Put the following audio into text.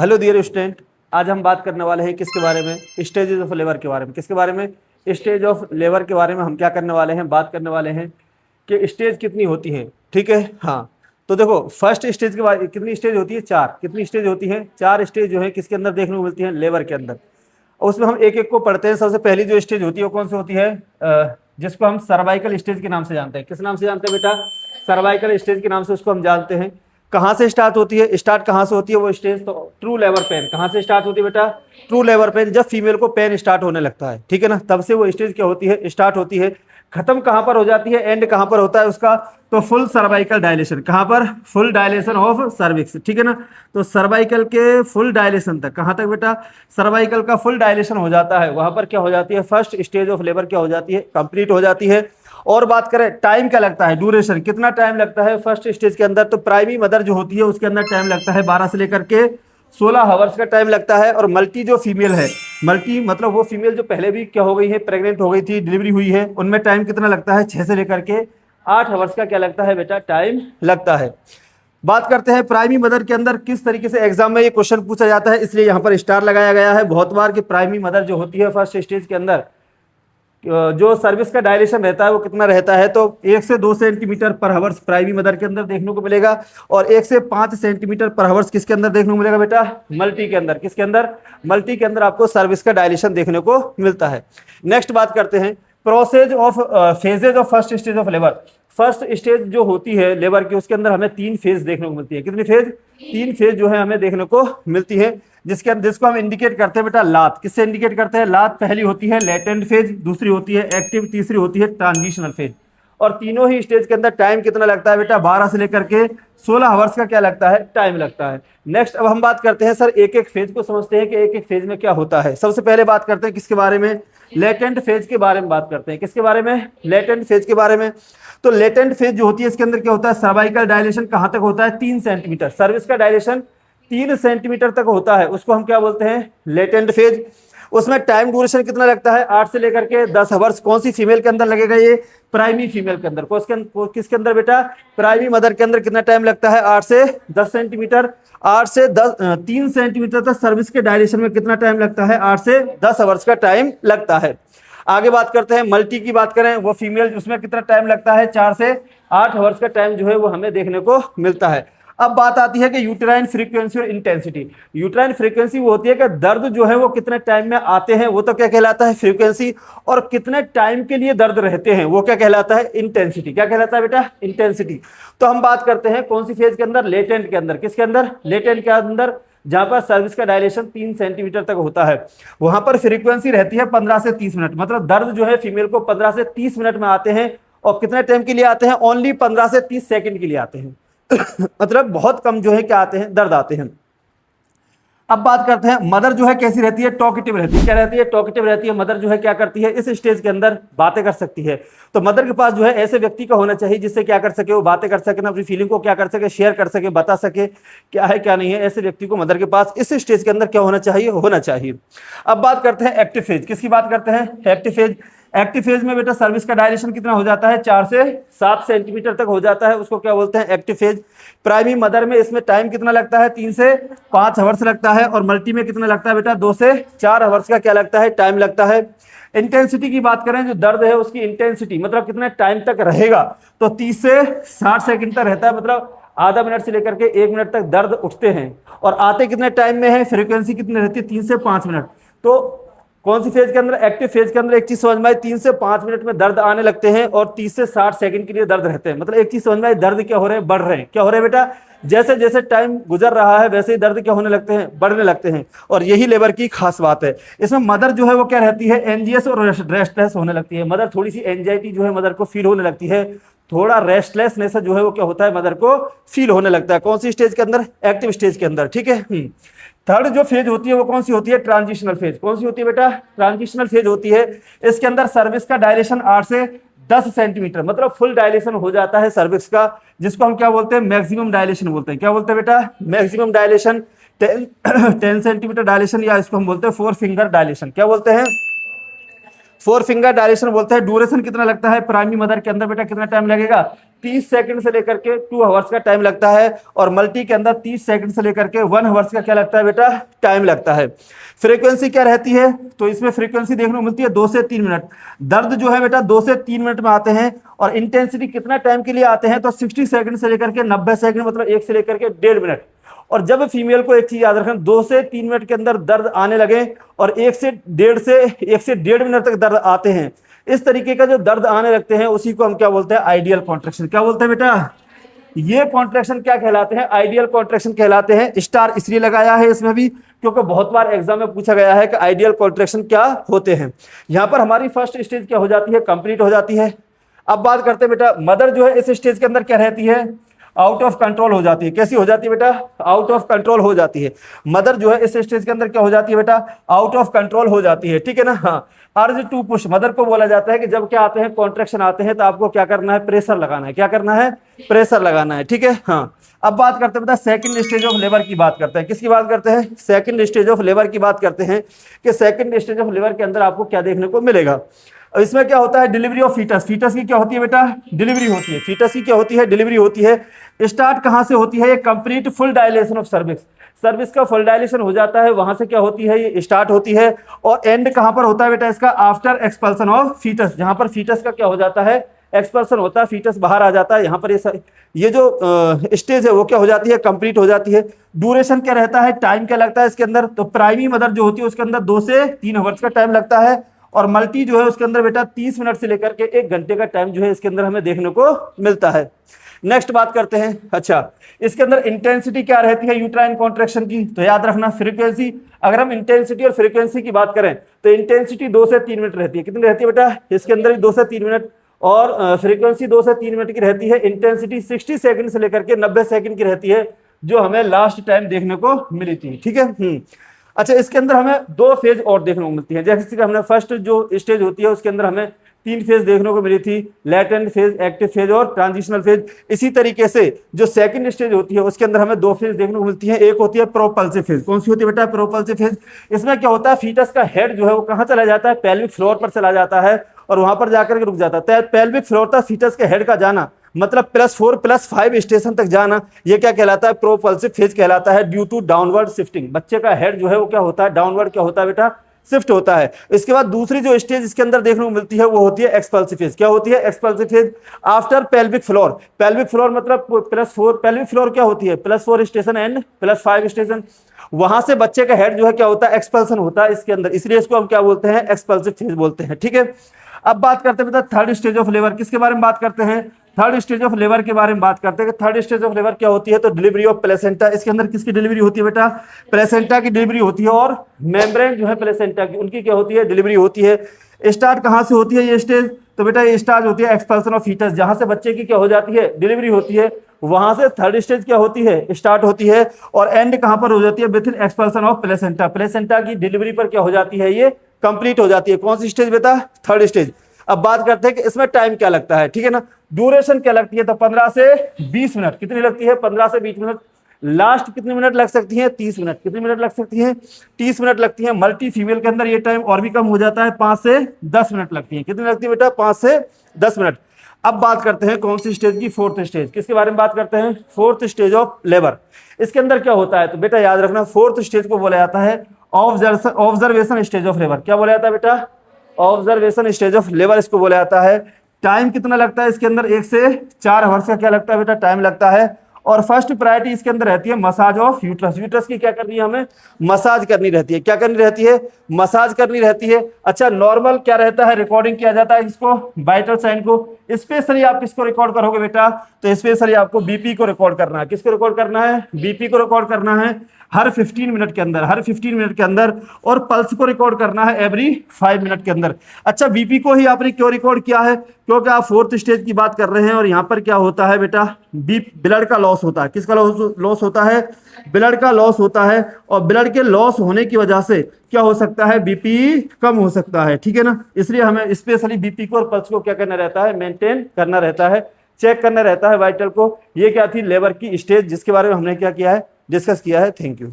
Hello dear student, आज हम बात करने वाले हैं किसके बारे में? स्टेजेस ऑफ लेबर के बारे में। किसके बारे में? स्टेज ऑफ लेबर के बारे में हम क्या करने वाले हैं? बात करने वाले हैं कि स्टेज कितनी होती हैं। ठीक है, हाँ। तो देखो, फर्स्ट स्टेज के बारे कितनी स्टेज होती है? 4। कितनी स्टेज होती हैं? 4 स्टेज जो है किसके अंदर देखने को मिलती है? लेबर के अंदर। उसमें हम एक एक को पढ़ते हैं। सबसे पहली जो स्टेज होती है वो कौन सी होती है? जिसको हम सर्वाइकल स्टेज के नाम से जानते हैं। किस नाम से जानते हैं बेटा? सर्वाइकल स्टेज के नाम से उसको हम जानते हैं। कहाँ से स्टार्ट होती है? स्टार्ट कहाँ से होती है वो स्टेज? तो ट्रू लेबर पेन कहाँ से स्टार्ट होती है बेटा? ट्रू लेबर पेन जब फीमेल को पेन स्टार्ट होने लगता है, ठीक है ना, तब से वो स्टेज क्या होती है? स्टार्ट होती है। खत्म कहाँ पर हो जाती है? एंड कहाँ पर होता है उसका? तो फुल सर्वाइकल डायलेशन। कहाँ पर? फुल डायलेशन ऑफ सर्विक्स, ठीक है ना। तो सर्वाइकल के फुल डायलेशन तक, कहाँ तक बेटा? सर्वाइकल का फुल डायलेशन हो जाता है, वहां पर क्या हो जाती है? फर्स्ट स्टेज ऑफ लेबर क्या हो जाती है? कंप्लीट हो जाती है। और बात करें टाइम क्या लगता है, ड्यूरेशन कितना टाइम लगता है फर्स्ट स्टेज के अंदर? तो प्राइमरी मदर जो होती है उसके अंदर टाइम लगता है 12 से लेकर के 16 आवर्स का टाइम लगता है। और मल्टी जो फीमेल है, मल्टी मतलब वो फीमेल जो पहले भी क्या हो गई है, प्रेग्नेंट हो गई थी, डिलीवरी हुई है, उनमें टाइम कितना लगता है? 6 से लेकर के 8 आवर्स का क्या लगता है बेटा? टाइम लगता है। बात करते हैं प्राइमरी मदर के अंदर किस तरीके से एग्जाम में ये क्वेश्चन पूछा जाता है, इसलिए यहाँ पर स्टार लगाया गया है बहुत बार कि प्राइमरी मदर जो होती है फर्स्ट स्टेज के अंदर जो सर्विस का डायलेशन रहता है वो कितना रहता है? तो 1 से 2 सेंटीमीटर पर हावर्स प्राइमरी मदर के अंदर देखने को मिलेगा। और 1 से 5 सेंटीमीटर पर हावर्स किसके अंदर देखने को मिलेगा बेटा? मल्टी के अंदर। किसके अंदर? मल्टी के अंदर आपको सर्विस का डायलेशन देखने को मिलता है। नेक्स्ट बात करते हैं process of phases of first stage of labour. First stage जो होती है लेबर की, उसके अंदर हमें 3 फेज देखने को मिलती है। कितनी फेज? 3 फेज जो है हमें देखने को मिलती है, जिसको हम इंडिकेट करते हैं बेटा लात। किससे इंडिकेट करते हैं? लात। पहली होती है लेटेंट फेज, दूसरी होती है एक्टिव, तीसरी होती है ट्रांजिशनल फेज। और तीनों ही स्टेज के अंदर टाइम कितना लगता है बेटा? 12 से लेकर के 16 आवर्स का क्या लगता है? टाइम लगता है। नेक्स्ट अब हम बात करते हैं सर एक एक फेज को समझते हैं कि एक एक फेज में क्या होता है। सबसे पहले बात करते हैं किसके बारे में? लेटेंट फेज के बारे में बात करते हैं। किसके बारे में? लेटेंट फेज के बारे में। तो लेटेंट फेज जो होती है इसके अंदर क्या होता है? सर्वाइकल डायलेशन कहां तक होता है? 3 सेंटीमीटर। सर्विस का डायलेशन 3 सेंटीमीटर तक होता है, उसको हम क्या बोलते हैं? Latent phase. उसमें टाइम ड्यूरेशन कितना लगता है? 8 से लेकर के 10 आवर्स। कौन सी फीमेल के अंदर लगेगा? ये प्राइमरी फीमेल के अंदर। किसके अंदर बेटा? प्राइमरी मदर के अंदर कितना टाइम लगता है? 8 से 10 सेंटीमीटर। 8 से 3 सेंटीमीटर तक सर्विस के डायलेशन में कितना टाइम लगता है? 8 से 10 आवर्स का टाइम लगता है। आगे बात करते हैं मल्टी की बात करें, वो फीमेल, उसमें कितना टाइम लगता है? 4 से 8 आवर्स का टाइम जो है वो हमें देखने को मिलता है। अब बात आती है कि यूटेराइन फ्रीक्वेंसी और इंटेंसिटी। यूटेराइन फ्रीक्वेंसी वो होती है कि दर्द जो है वो कितने टाइम में आते हैं, वो तो क्या कहलाता है? फ्रीक्वेंसी। और कितने टाइम के लिए दर्द रहते हैं वो क्या कहलाता है? इंटेंसिटी। क्या कहलाता है बेटा? इंटेंसिटी। तो हम बात करते हैं कौन सी फेज के अंदर? लेटेंट के अंदर। किसके अंदर? लेटेंट के अंदर, जहां पर सर्विस का डायलेशन 3 सेंटीमीटर तक होता है। वहां पर फ्रीक्वेंसी रहती है 15 से 30 मिनट। मतलब दर्द जो है फीमेल को 15 से 30 मिनट में आते हैं। और कितने टाइम के लिए आते हैं? ओनली 15 से 30 सेकंड के लिए आते हैं। मतलब बहुत कम जो है क्या आते हैं? दर्द आते हैं। अब बात करते हैं मदर जो है कैसी रहती है? टॉकेटिव रहती है। क्या रहती है? टॉकेटिव रहती है। मदर जो है क्या करती है? इस स्टेज के अंदर बातें कर सकती है। तो मदर के पास जो है ऐसे व्यक्ति का होना चाहिए जिससे क्या कर सके? वो बातें कर सके, ना अपनी फीलिंग को क्या कर सके? शेयर कर सके, बता सके क्या है क्या नहीं है। ऐसे व्यक्ति को मदर के पास इस स्टेज के अंदर क्या होना चाहिए? होना चाहिए। अब बात करते हैं एक्टिव फेज। किसकी बात करते हैं? Active phase. एक्टिव फेज में बेटा सर्विस का डायलेशन कितना हो जाता है? 4 से 7 सेंटीमीटर तक हो जाता है, उसको क्या बोलते हैं? Active phase. प्राइमरी मदर में इसमें टाइम कितना लगता है? 3 से 5 आवर्स लगता है। और मल्टी में कितना लगता है बेटा? 2 से 4 आवर्स का क्या लगता है? टाइम लगता है। इंटेंसिटी की बात करें, जो दर्द है उसकी इंटेंसिटी मतलब कितने टाइम तक रहेगा, तो 30 से 60 सेकंड तक रहता है। मतलब आधा मिनट से लेकर के 1 मिनट तक दर्द उठते हैं। और आते कितने टाइम में है? फ्रीक्वेंसी कितनी रहती है? 3 से 5 मिनट। तो कौन सी फेज के अंदर? एक्टिव फेज के अंदर एक चीज समझ में आई, 3 से 5 मिनट में दर्द आने लगते हैं और 30 से 60 सेकंड के लिए दर्द रहते हैं। मतलब एक चीज समझ में आई, दर्द क्या हो रहे हैं? बढ़ रहे हैं। क्या हो रहे हैं बेटा? जैसे जैसे टाइम गुजर रहा है वैसे ही दर्द क्या होने लगते हैं? बढ़ने लगते हैं। और यही लेबर की खास बात है। इसमें मदर जो है वो क्या रहती है? एनजीएस और रेस्टलेस होने लगती है। मदर थोड़ी सी एंजाइटी जो है मदर को फील होने लगती है। थोड़ा रेस्टलेसनेस जो है वो क्या होता है? मदर को फील होने लगता है। कौन सी स्टेज के अंदर? एक्टिव स्टेज के अंदर। ठीक है। थर्ड जो फेज होती है वो कौन सी होती है? Transitional phase. कौन सी होती है बेटा? ट्रांजिशनल फेज होती है। इसके अंदर सर्विस का डायलेशन 8 से 10 सेंटीमीटर, मतलब फुल डायलेशन हो जाता है सर्विक्स का, जिसको हम क्या बोलते हैं? मैक्सिमम डायलेशन बोलते हैं। क्या बोलते हैं बेटा? Maximum dilation. 10 सेंटीमीटर डायलेशन, या इसको हम बोलते हैं 4 फिंगर डायलेशन। क्या बोलते हैं? फोर फिंगर डायलेशन बोलते हैं। ड्यूरेशन कितना लगता है प्राइमरी मदर के अंदर बेटा, कितना टाइम लगेगा, 30 सेकंड से लेकर के 2 आवर्स का टाइम लगता है। और मल्टी के अंदर 30 सेकंड से लेकर के 1 आवर्स का क्या लगता है बेटा, टाइम लगता है। फ्रीक्वेंसी क्या रहती है, तो इसमें फ्रीक्वेंसी देखने को मिलती है 2 से 3 मिनट। दर्द जो है बेटा 2 से 3 मिनट में आते हैं। और इंटेंसिटी कितना टाइम के लिए आते हैं, तो 60 सेकंड से लेकर के 90 सेकंड, मतलब 1 से लेकर के 1.5 मिनट। और जब फीमेल को एक चीज याद रखना, 2 से 3 मिनट के अंदर दर्द आने लगे और 1 से 1.5 मिनट तक दर्द आते हैं, इस तरीके का जो दर्द आने लगते हैं उसी को हम क्या बोलते हैं, आइडियल कॉन्ट्रैक्शन। क्या बोलते हैं बेटा, ये कॉन्ट्रैक्शन क्या कहलाते हैं, आइडियल कॉन्ट्रैक्शन कहलाते हैं। स्टार इसलिए लगाया है इसमें भी क्योंकि बहुत बार एग्जाम में पूछा गया है कि आइडियल कॉन्ट्रैक्शन क्या होते हैं। यहां पर हमारी फर्स्ट स्टेज क्या हो जाती है, कंप्लीट हो जाती है। अब बात करते हैं बेटा, मदर जो है इस स्टेज के अंदर क्या रहती है, आउट ऑफ कंट्रोल हो जाती है। कैसी हो जाती है बेटा, आउट ऑफ कंट्रोल हो जाती है। मदर जो है इस स्टेज के अंदर क्या हो जाती है बेटा, आउट ऑफ कंट्रोल हो जाती है, ठीक है ना। हाँ, अर्ज टू पुश, मदर को बोला जाता है कि जब क्या आते हैं, कॉन्ट्रैक्शन आते हैं, तो आपको क्या करना है, प्रेशर लगाना है। क्या करना है, प्रेशर लगाना है, ठीक है। हाँ, अब बात करते हैं बेटा सेकंड स्टेज ऑफ लेबर की बात करते हैं। किसकी बात करते हैं, सेकंड स्टेज ऑफ लेबर की बात करते हैं कि सेकंड स्टेज ऑफ लेबर के अंदर आपको क्या देखने को मिलेगा। अब इसमें क्या होता है, डिलीवरी ऑफ फीटस। फीटस की क्या होती है बेटा, डिलीवरी होती है। फीटस की क्या होती है, डिलीवरी होती है। स्टार्ट कहां से होती है, ये complete full dilation of cervix. Cervix का फुल डायलेशन हो जाता है, वहां से क्या होती है, ये स्टार्ट होती है। और एंड कहां पर होता है बेटा इसका, आफ्टर एक्सपल्सन ऑफ फीटस, जहां पर फीटस का क्या हो जाता है, एक्सपल्सन होता है, फीटस बाहर आ जाता है। यहाँ पर ये जो स्टेज है वो क्या हो जाती है, कंप्लीट हो जाती है। ड्यूरेशन क्या रहता है, टाइम क्या लगता है इसके अंदर, तो प्राइमरी मदर जो होती है उसके अंदर 2 से 3 आवर्स का टाइम लगता है। और मल्टी जो है उसके अंदर बेटा 30 मिनट से लेकर के 1 घंटे का टाइम जो है इसके अंदर हमें देखने को मिलता है। नेक्स्ट बात करते हैं, अच्छा इसके अंदर इंटेंसिटी क्या रहती है यूट्राइन कॉन्ट्रैक्शन की, तो याद रखना फ्रीक्वेंसी। अगर हम इंटेंसिटी और फ्रीक्वेंसी की बात करें तो इंटेंसिटी 2 से 3 मिनट रहती है। कितनी रहती है बेटा, इसके अंदर 2 से 3 मिनट। और फ्रीक्वेंसी 2 से 3 मिनट की रहती है। इंटेंसिटी 60 सेकंड से लेकर के 90 सेकंड की रहती है, जो हमें लास्ट टाइम देखने को मिली थी, ठीक है। अच्छा, इसके अंदर हमें 2 फेज और देखने को मिलती है। जैसे कि हमने फर्स्ट जो स्टेज होती है उसके अंदर हमें 3 फेज देखने को मिली थी, लैटेंट फेज, एक्टिव फेज और ट्रांजिशनल फेज। इसी तरीके से जो सेकंड स्टेज होती है उसके अंदर हमें 2 फेज देखने को मिलती है। एक होती है प्रोपल्सिव फेज। कौन सी होती है बेटा, प्रोपल्सिव फेज। इसमें क्या होता है, फीटस का हेड जो है वो कहां चला जाता है, पेल्विक फ्लोर पर चला जाता है और वहां पर जाकर के रुक जाता है। पेल्विक फ्लोर तक फीटस के हेड का जाना मतलब +4 +5 स्टेशन तक जाना, ये क्या कहलाता है, प्रोपल्सिव फेज कहलाता है। ड्यू टू डाउनवर्ड शिफ्टिंग, बच्चे का हेड जो है वो क्या होता है, डाउनवर्ड क्या होता है बेटा, शिफ्ट होता है। इसके बाद दूसरी जो स्टेज इसके अंदर देखने को मिलती है वो होती है एक्सपल्सिव फेज। क्या होती है, expulsive phase. After pelvic floor, pelvic floor मतलब +4, पेल्विक फ्लोर क्या होती है, +4 स्टेशन एंड +5 स्टेशन। वहां से बच्चे का हेड जो है क्या होता है, एक्सपल्सन होता है इसके अंदर, इसलिए इसको हम क्या बोलते हैं, एक्सपल्सिव फेज बोलते हैं, ठीक है। अब बात करते हैं बेटा थर्ड स्टेज ऑफ लेबर। किसके बारे में बात करते हैं, थर्ड स्टेज ऑफ लेबर के बारे में बात करते हैं। थर्ड स्टेज ऑफ लेबर क्या होती है, तो डिलीवरी ऑफ प्लेसेंटा। इसके अंदर किसकी डिलीवरी होती है बेटा, प्लेसेंटा की डिलीवरी होती है। और मेम्ब्रेन जो है प्लेसेंटा की, उनकी क्या होती है, डिलीवरी होती है। स्टार्ट कहां से होती है ये स्टेज, तो बेटा ये स्टार्ट होती है एक्सपल्सन ऑफ फीटस, जहां से बच्चे की क्या हो जाती है, डिलीवरी होती है, वहां से थर्ड स्टेज क्या होती है, स्टार्ट होती है। और एंड कहां पर हो जाती है, with in expulsion of placenta. Placenta की डिलीवरी पर क्या हो जाती है, ये कंप्लीट हो जाती है। कौन सी स्टेज बेटा, थर्ड स्टेज। अब बात करते हैं कि इसमें टाइम क्या लगता है, ठीक है ना। ड्यूरेशन क्या लगती है, तो 15 से 20 मिनट। कितनी लगती है, 15 से 20 मिनट। लास्ट कितने मिनट लग सकती है, 30 मिनट। कितने मिनट लग सकती है, 30 मिनट लगती है। मल्टी फीमेल के अंदर ये टाइम और भी कम हो जाता है, 5 से 10 मिनट लगती है। कितनी लगती है बेटा, 5 से 10 मिनट। अब बात करते हैं कौन सी स्टेज की, फोर्थ स्टेज। किसके बारे में बात करते हैं, फोर्थ स्टेज ऑफ लेबर। इसके अंदर क्या होता है, तो बेटा याद रखना फोर्थ स्टेज को बोला जाता है ऑब्जर्वेशन स्टेज ऑफ लेबर। क्या बोला जाता है बेटा, ऑब्जर्वेशन स्टेज ऑफ लेबर इसको बोला जाता है। टाइम कितना लगता है इसके अंदर, 1 से 4 आवर्स का क्या लगता है बेटा, टाइम लगता है। और फर्स्ट प्रायोरिटी इसके अंदर रहती है मसाज ऑफ यूट्रस। यूट्रस की क्या करनी है, हमें मसाज करनी रहती है। क्या करनी रहती है, मसाज करनी रहती है। अच्छा, नॉर्मल क्या रहता है, रिकॉर्डिंग किया जाता है इसको, वाइटल साइन को। स्पेशली आप किसको रिकॉर्ड करोगे बेटा, तो स्पेशली आपको बीपी को रिकॉर्ड करना है। किसको रिकॉर्ड करना है, बीपी को रिकॉर्ड करना है हर 15 मिनट के अंदर, हर 15 मिनट के अंदर। और पल्स को रिकॉर्ड करना है एवरी 5 मिनट के अंदर। अच्छा, बीपी को ही आपने क्यों रिकॉर्ड किया है, क्योंकि आप फोर्थ स्टेज की बात कर रहे हैं और यहाँ पर क्या होता है बेटा, ब्लड का लॉस होता है। किसका लॉस होता है, ब्लड का लॉस होता है। और ब्लड के लॉस होने की वजह से क्या हो सकता है, बीपी कम हो सकता है, ठीक है ना। इसलिए हमें स्पेशली बीपी को और पल्स को क्या करना रहता है, मेंटेन करना रहता है, चेक करना रहता है वाइटल को। ये क्या थी, लेबर की स्टेज, जिसके बारे में हमने क्या किया है, डिस्कस किया है। Thank you.